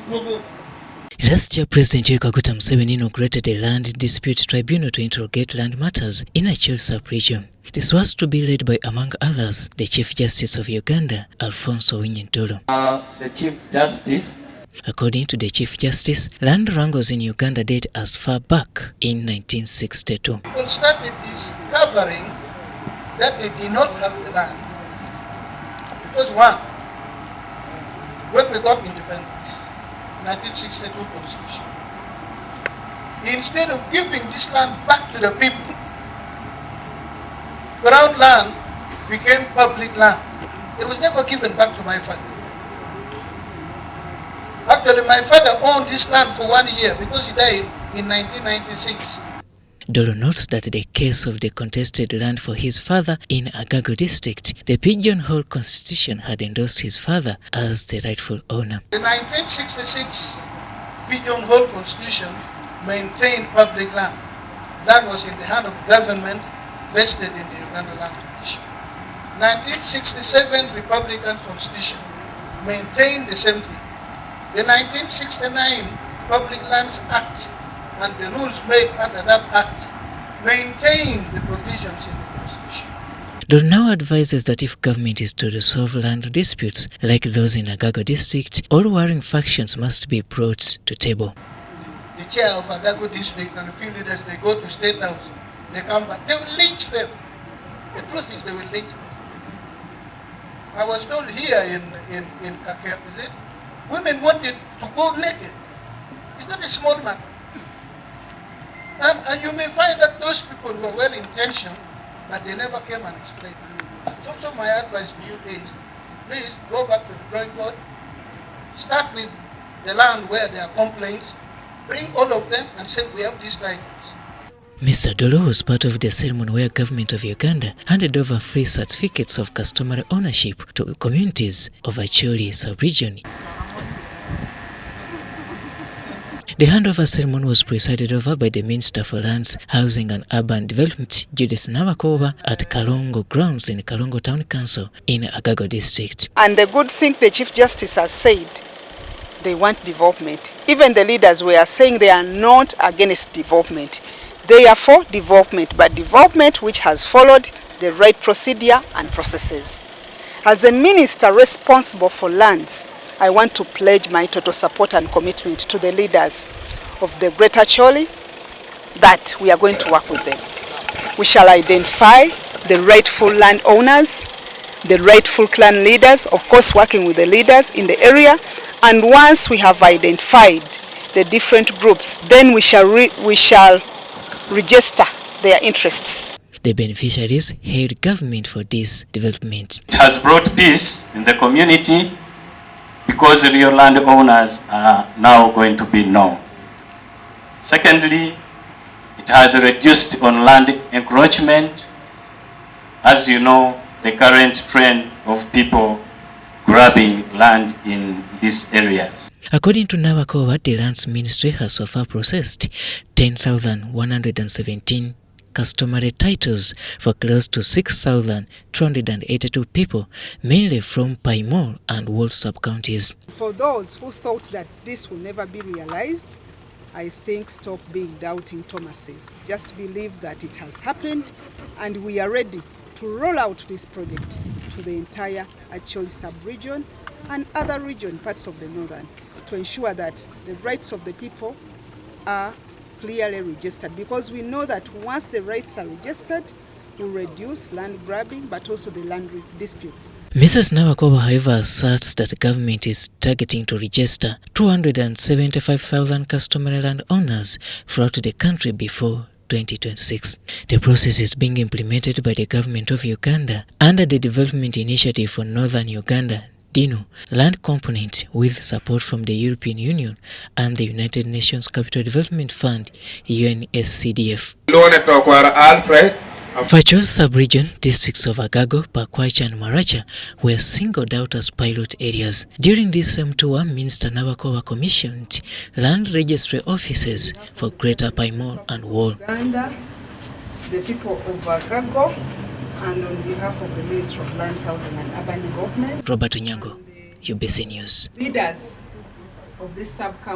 Last year, President Kaguta Museveni inaugurated a land dispute tribunal to interrogate land matters in Acholi sub-region. This was to be led by, among others, the Chief Justice of Uganda, Alphonse Owinyi Dollo. The Chief Justice. According to the Chief Justice, land wrangles in Uganda date as far back in 1962. People started discovering that they did not have the land. Because one, when we got independence, 1962 Constitution, instead of giving this land back to the people, ground land became public land. It was never given back to my father. Actually, my father owned this land for 1 year because he died in 1996. Dollo notes that the case of the contested land for his father in Agago district, the Pigeonhole Constitution had endorsed his father as the rightful owner. The 1966 Pigeonhole Constitution maintained public land. That was in the hand of government vested in the Uganda Land Commission. 1967 Republican Constitution maintained the same thing. The 1969 Public Lands Act and the rules made under that act maintain the provisions in the Constitution. Dollo now advises that if government is to resolve land disputes like those in Agago district, all warring factions must be brought to table. The chair of Agago district and a few leaders, they go to State House, they come back, they will lynch them. The truth is they will lynch them. I was told here in Kakep, is it? Women wanted to go naked. It's not a small matter. And you may find that those people were well-intentioned, but they never came and explained. So my advice to you is, please go back to the drawing board, start with the land where there are complaints, bring all of them and say we have these titles. Mr. Dollo was part of the ceremony where government of Uganda handed over free certificates of customary ownership to communities of Acholi sub-region. The handover ceremony was presided over by the Minister for Lands, Housing and Urban Development, Judith Nabakooba, at Kalongo Grounds in Kalongo Town Council in Agago District. And the good thing the Chief Justice has said, they want development. Even the leaders were saying they are not against development. They are for development, but development which has followed the right procedure and processes. As a minister responsible for lands, I want to pledge my total support and commitment to the leaders of the Greater Acholi that we are going to work with them. We shall identify the rightful landowners, the rightful clan leaders, of course working with the leaders in the area, and once we have identified the different groups, then we shall register their interests. The beneficiaries hailed government for this development. It has brought peace in the community, because real landowners are now going to be known. Secondly, it has reduced on land encroachment. As you know, the current trend of people grabbing land in this area. According to Nabakooba, the Lands Ministry has so far processed 10,117 customary titles for close to 6,282 people, mainly from Paimol and Wall sub-counties. For those who thought that this will never be realized, I think stop being doubting Thomases. Just believe that it has happened and we are ready to roll out this project to the entire Acholi sub-region and other parts of the northern to ensure that the rights of the people are clearly registered, because we know that once the rights are registered, will reduce land grabbing but also the land disputes. Mrs. Nabakooba, however, asserts that the government is targeting to register 275,000 customary land owners throughout the country before 2026. The process is being implemented by the government of Uganda under the Development Initiative for Northern Uganda DINU land component with support from the European Union and the United Nations Capital Development Fund UNSCDF. For Acholi sub-region, districts of Agago, Pakwach and Maracha were singled out as pilot areas. During this same tour, Minister Nabakooba commissioned land registry offices for Greater Paimol and Wall. Uganda, the people of Agago, and on behalf of the Ministry of Lands, Housing and Urban Development. Robert Onyango, UBC News. Leaders of this sub-county